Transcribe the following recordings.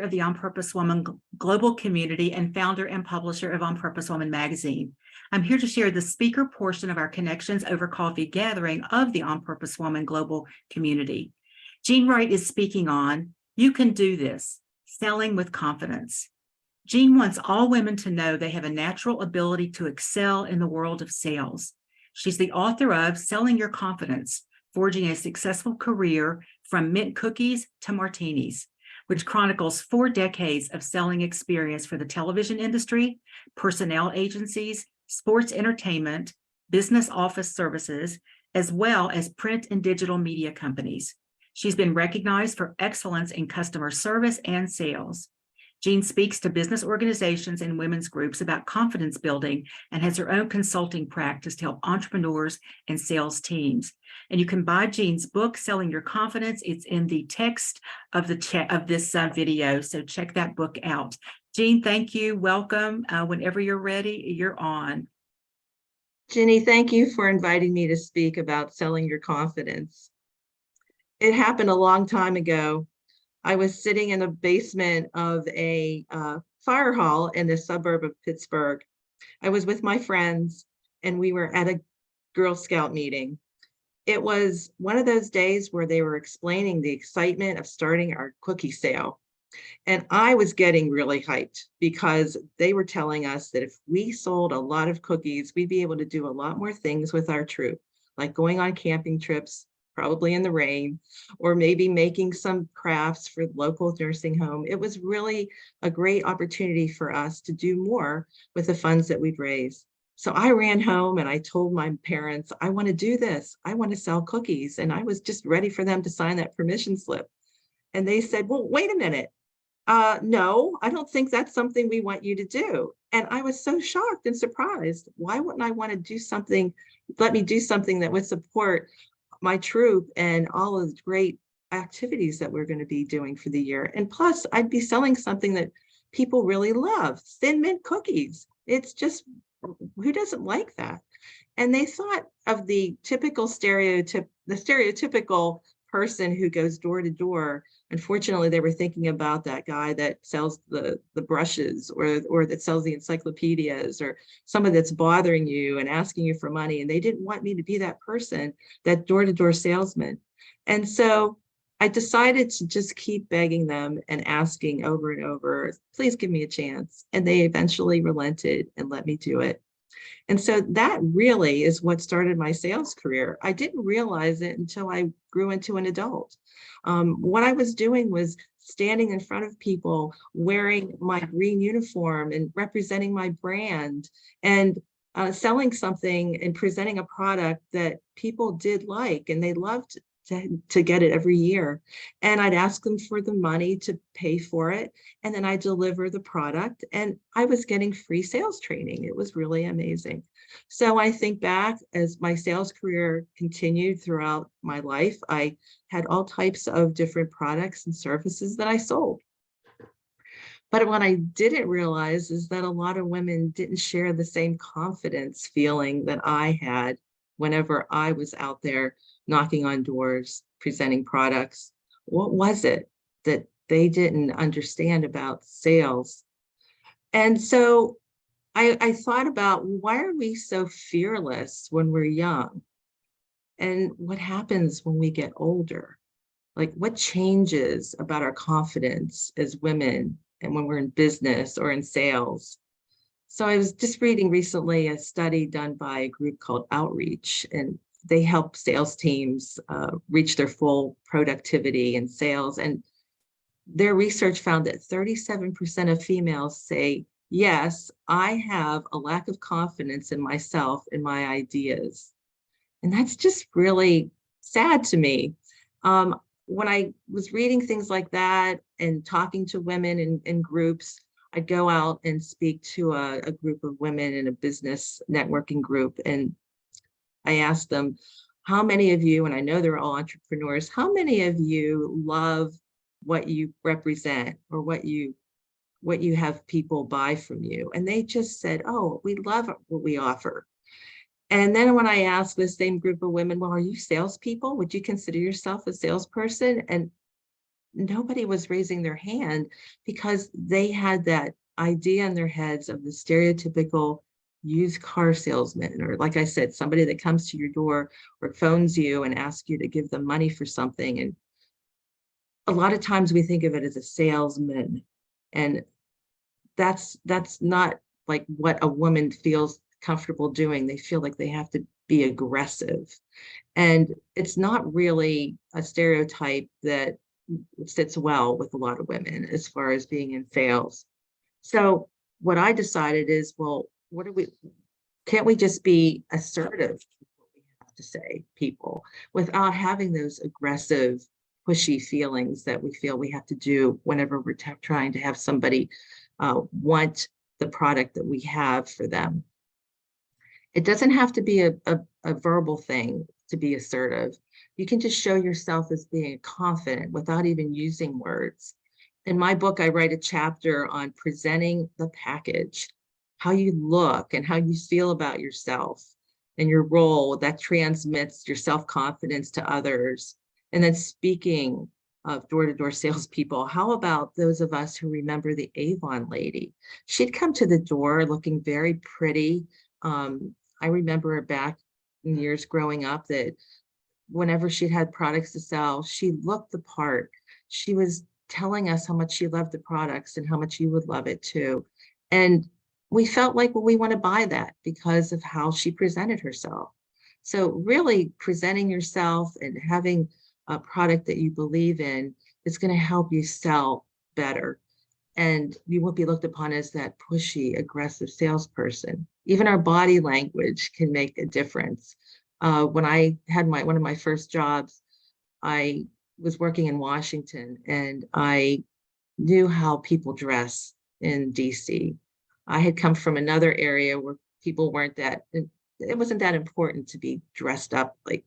of the On Purpose Woman global community and founder and publisher of On Purpose Woman magazine. I'm here to share the speaker portion of our Connections Over Coffee gathering of the On Purpose Woman global community. Jean Wright is speaking on You Can Do This, Selling with Confidence. Jean wants all women to know they have a natural ability to excel in the world of sales. She's the author of Selling Your Confidence, Forging a Successful Career from Mint Cookies to Martinis, which chronicles 4 decades of selling experience for the television industry, personnel agencies, sports entertainment, business office services, as well as print and digital media companies. She's been recognized for excellence in customer service and sales. Jean speaks to business organizations and women's groups about confidence building and has her own consulting practice to help entrepreneurs and sales teams. And you can buy Jean's book, Selling Your Confidence. It's in the text of this video, so check that book out. Jean, thank you. Welcome. Whenever you're ready, you're on. Ginny, thank you for inviting me to speak about selling your confidence. It happened a long time ago. I was sitting in the basement of a fire hall in the suburb of Pittsburgh. I was with my friends and we were at a Girl Scout meeting. It was one of those days where they were explaining the excitement of starting our cookie sale. And I was getting really hyped because they were telling us that if we sold a lot of cookies, we'd be able to do a lot more things with our troop, like going on camping trips, probably in the rain, or maybe making some crafts for the local nursing home. It was really a great opportunity for us to do more with the funds that we'd raised. So I ran home and I told my parents, I want to do this. I want to sell cookies. And I was just ready for them to sign that permission slip. And they said, well, wait a minute. No, I don't think that's something we want you to do. And I was so shocked and surprised. Why wouldn't I want to do something, let me do something that would support my troop and all of the great activities that we're going to be doing for the year. And plus, I'd be selling something that people really love, Thin Mint cookies. It's just, who doesn't like that? And they thought of the stereotypical person who goes door to door. Unfortunately, they were thinking about that guy that sells the brushes or that sells the encyclopedias or someone that's bothering you and asking you for money. And they didn't want me to be that person, that door-to-door salesman. And so I decided to just keep begging them and asking over and over, please give me a chance. And they eventually relented and let me do it. And so that really is what started my sales career. I didn't realize it until I grew into an adult. What I was doing was standing in front of people wearing my green uniform and representing my brand and selling something and presenting a product that people did like and they loved to get it every year. And I'd ask them for the money to pay for it. And then I deliver the product and I was getting free sales training. It was really amazing. So I think back as my sales career continued throughout my life, I had all types of different products and services that I sold. But what I didn't realize is that a lot of women didn't share the same confidence feeling that I had whenever I was out there knocking on doors, presenting products. What was it that they didn't understand about sales? And so I thought about, why are we so fearless when we're young? And what happens when we get older? Like, what changes about our confidence as women and when we're in business or in sales? So I was just reading recently a study done by a group called Outreach, and they help sales teams reach their full productivity in sales. And their research found that 37% of females say, yes, I have a lack of confidence in myself and my ideas. And that's just really sad to me. When I was reading things like that and talking to women in groups, I'd go out and speak to a group of women in a business networking group. And I asked them, how many of you, and I know they're all entrepreneurs, how many of you love what you represent or what you have people buy from you? And they just said, oh, we love what we offer. And then when I asked the same group of women, well, are you salespeople? Would you consider yourself a salesperson? And nobody was raising their hand because they had that idea in their heads of the stereotypical used car salesman, or like I said, somebody that comes to your door or phones you and asks you to give them money for something. And a lot of times we think of it as a salesman, and that's not like what a woman feels comfortable doing. They feel like they have to be aggressive. And it's not really a stereotype that sits well with a lot of women as far as being in sales. So what I decided is, well, can't we just be assertive with what we have to say, people, without having those aggressive, pushy feelings that we feel we have to do whenever we're trying to have somebody want the product that we have for them. It doesn't have to be a verbal thing to be assertive. You can just show yourself as being confident without even using words. In my book, I write a chapter on presenting the package, how you look and how you feel about yourself and your role that transmits your self-confidence to others. And then speaking of door-to-door salespeople, how about those of us who remember the Avon lady? She'd come to the door looking very pretty. I remember her back in years growing up that whenever she'd had products to sell, she looked the part. She was telling us how much she loved the products and how much you would love it too. And we felt like, well, we want to buy that because of how she presented herself. So really presenting yourself and having a product that you believe in is going to help you sell better. And you won't be looked upon as that pushy, aggressive salesperson. Even our body language can make a difference. When I had one of my first jobs, I was working in Washington, and I knew how people dress in DC. I had come from another area where people weren't that, it wasn't that important to be dressed up like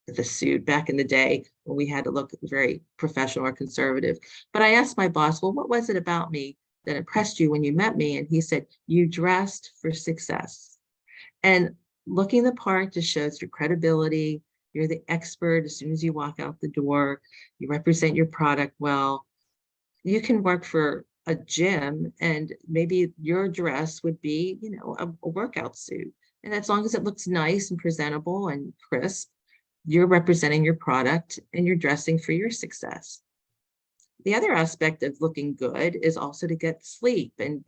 with a suit back in the day when we had to look very professional or conservative. But I asked my boss, well, what was it about me that impressed you when you met me? And he said, you dressed for success. And looking the part just shows your credibility. You're the expert as soon as you walk out the door. You represent your product well. You can work for a gym, and maybe your dress would be, a workout suit. And as long as it looks nice and presentable and crisp, you're representing your product and you're dressing for your success. The other aspect of looking good is also to get sleep and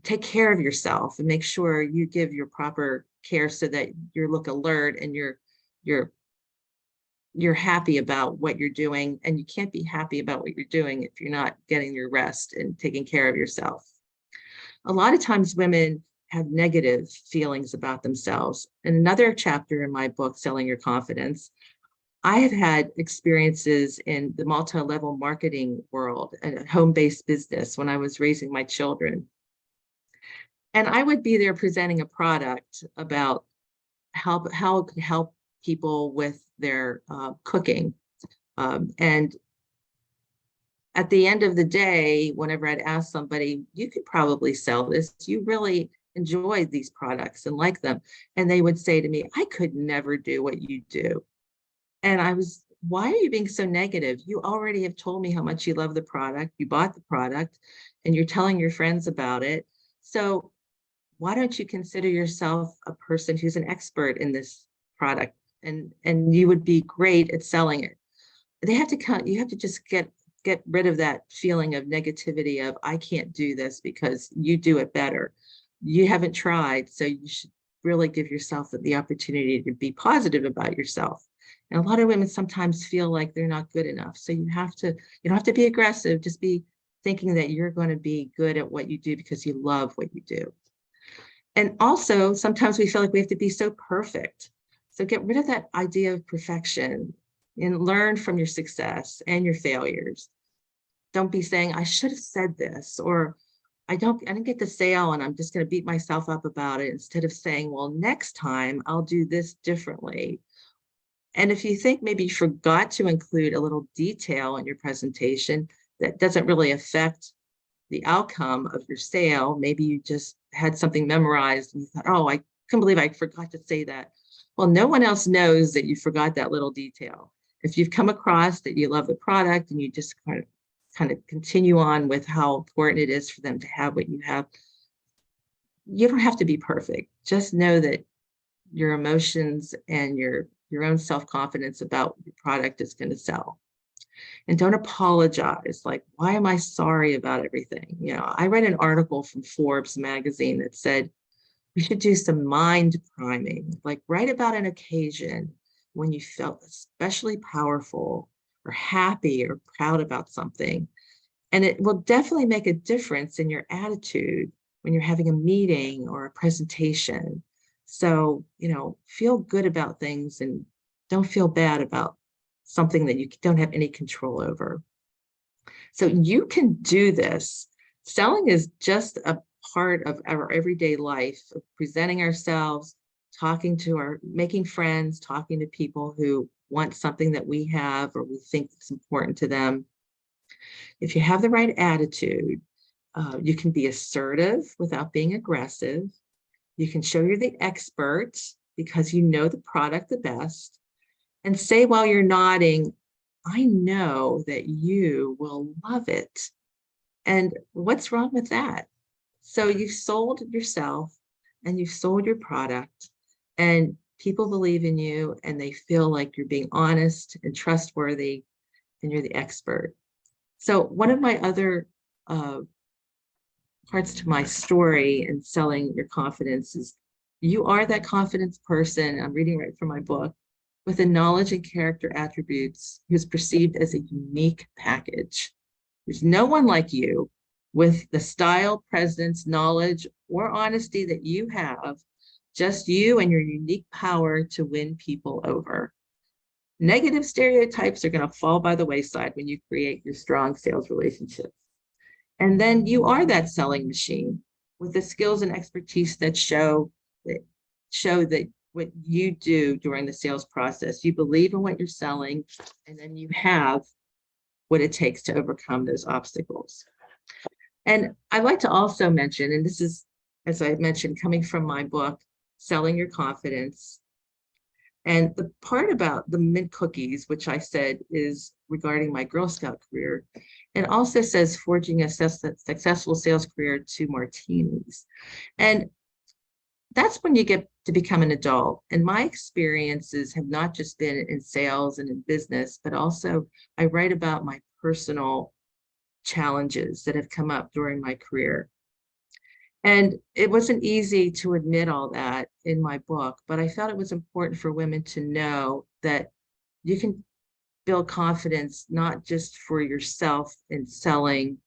take care of yourself and make sure you give your proper care so that you look alert and you're happy about what you're doing. And you can't be happy about what you're doing if you're not getting your rest and taking care of yourself. A lot of times women have negative feelings about themselves. In another chapter in my book, Selling Your Confidence, I have had experiences in the multi-level marketing world and a home-based business when I was raising my children. And I would be there presenting a product about how it could help people with their cooking. And at the end of the day, whenever I'd ask somebody, you could probably sell this, you really enjoy these products and like them. And they would say to me, I could never do what you do. And why are you being so negative? You already have told me how much you love the product. You bought the product and you're telling your friends about it. So why don't you consider yourself a person who's an expert in this product, and you would be great at selling it. You have to just get rid of that feeling of negativity of, I can't do this because you do it better. You haven't tried, so you should really give yourself the opportunity to be positive about yourself. And a lot of women sometimes feel like they're not good enough. So you don't have to be aggressive, just be thinking that you're going to be good at what you do because you love what you do. And also, sometimes we feel like we have to be so perfect. So get rid of that idea of perfection and learn from your success and your failures. Don't be saying, I should have said this, or I didn't get the sale and I'm just going to beat myself up about it, instead of saying, well, next time I'll do this differently. And if you think maybe you forgot to include a little detail in your presentation that doesn't really affect the outcome of your sale, maybe you just had something memorized and you thought, oh, I couldn't believe I forgot to say that. Well, no one else knows that you forgot that little detail. if you've come across that you love the product and you just kind of continue on with how important it is for them to have what you have, you don't have to be perfect. Just know that your emotions and your own self-confidence about your product is going to sell. And don't apologize. Like, why am I sorry about everything? You know, I read an article from Forbes magazine that said we should do some mind priming, like write about an occasion when you felt especially powerful or happy or proud about something. And it will definitely make a difference in your attitude when you're having a meeting or a presentation. So, you know, feel good about things and don't feel bad about something that you don't have any control over. So you can do this. Selling is just a part of our everyday life, of presenting ourselves, making friends, talking to people who want something that we have or we think is important to them. If you have the right attitude, you can be assertive without being aggressive. You can show you're the expert because you know the product the best, and say while you're nodding, I know that you will love it. And what's wrong with that? So you've sold yourself and you've sold your product, and people believe in you and they feel like you're being honest and trustworthy and you're the expert. So one of my other parts to my story in selling your confidence is you are that confidence person. I'm reading right from my book, with the knowledge and character attributes who's perceived as a unique package. There's no one like you with the style, presence, knowledge, or honesty that you have, just you and your unique power to win people over. Negative stereotypes are going to fall by the wayside when you create your strong sales relationships. And then you are that selling machine with the skills and expertise that show that what you do during the sales process, you believe in what you're selling, and then you have what it takes to overcome those obstacles. And I'd like to also mention, and this is, as I mentioned, coming from my book, Selling Your Confidence, and the part about the mint cookies, which I said is regarding my Girl Scout career, and also says forging a successful sales career to Martinis. And that's when you get to become an adult. And my experiences have not just been in sales and in business, but also I write about my personal challenges that have come up during my career. And it wasn't easy to admit all that in my book, but I felt it was important for women to know that you can build confidence, not just for yourself in selling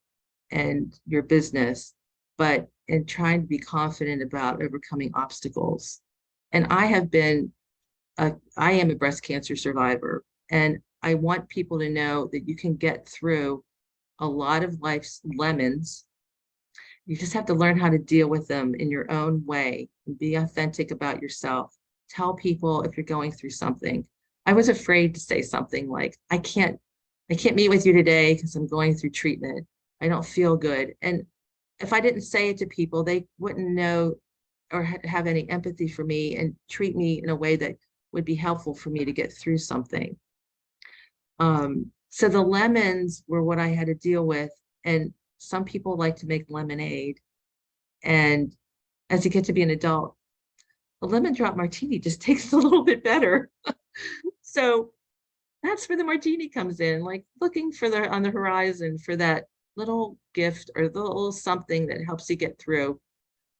and your business, but in trying to be confident about overcoming obstacles. And I am a breast cancer survivor, and I want people to know that you can get through a lot of life's lemons. You just have to learn how to deal with them in your own way and be authentic about yourself. Tell people if you're going through something. I was afraid to say something like, I can't meet with you today because I'm going through treatment. I don't feel good. And if I didn't say it to people, they wouldn't know or have any empathy for me and treat me in a way that would be helpful for me to get through something. So the lemons were what I had to deal with. And some people like to make lemonade. And as you get to be an adult, a lemon drop martini just tastes a little bit better. So that's where the martini comes in, like looking for on the horizon for that little gift or the little something that helps you get through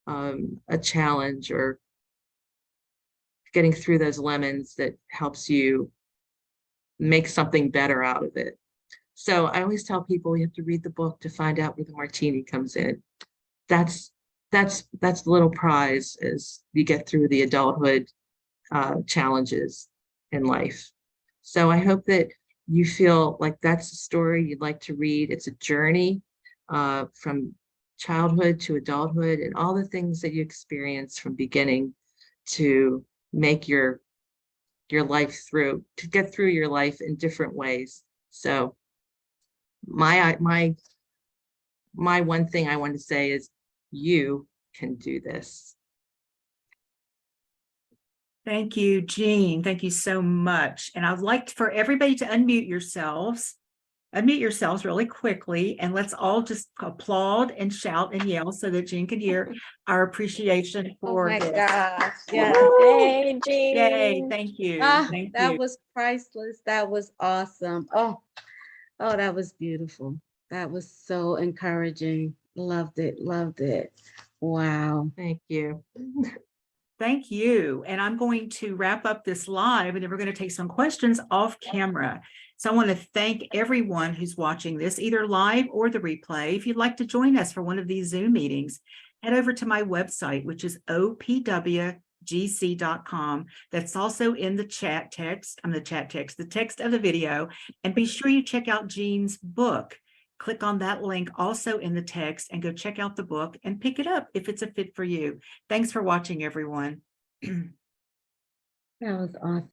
a challenge, or getting through those lemons that helps you make something better out of it. So I always tell people you have to read the book to find out where the martini comes in. That's the little prize as you get through the adulthood challenges in life. So I hope that you feel like that's a story you'd like to read. It's a journey from childhood to adulthood and all the things that you experience from beginning to make your life through, to get through your life in different ways. So my one thing I want to say is you can do this. Thank you, Jean. Thank you so much. And I'd like for everybody to unmute yourselves. Unmute yourselves really quickly, and let's all just applaud and shout and yell so that Jean can hear our appreciation Oh for my this. gosh. Yeah. Woo! Hey, Yay, Jean. thank you. Ah, Thank that you. was priceless. That was awesome. Oh, that was beautiful. That was so encouraging. Loved it. Loved it. Wow. Thank you. Thank you. And I'm going to wrap up this live, and then we're going to take some questions off camera. So I want to thank everyone who's watching this, either live or the replay. If you'd like to join us for one of these Zoom meetings, head over to my website, which is opwgc.com. That's also in the chat text, the text of the video. And be sure you check out Jean's book. Click on that link also in the text and go check out the book and pick it up if it's a fit for you. Thanks for watching, everyone. That was awesome.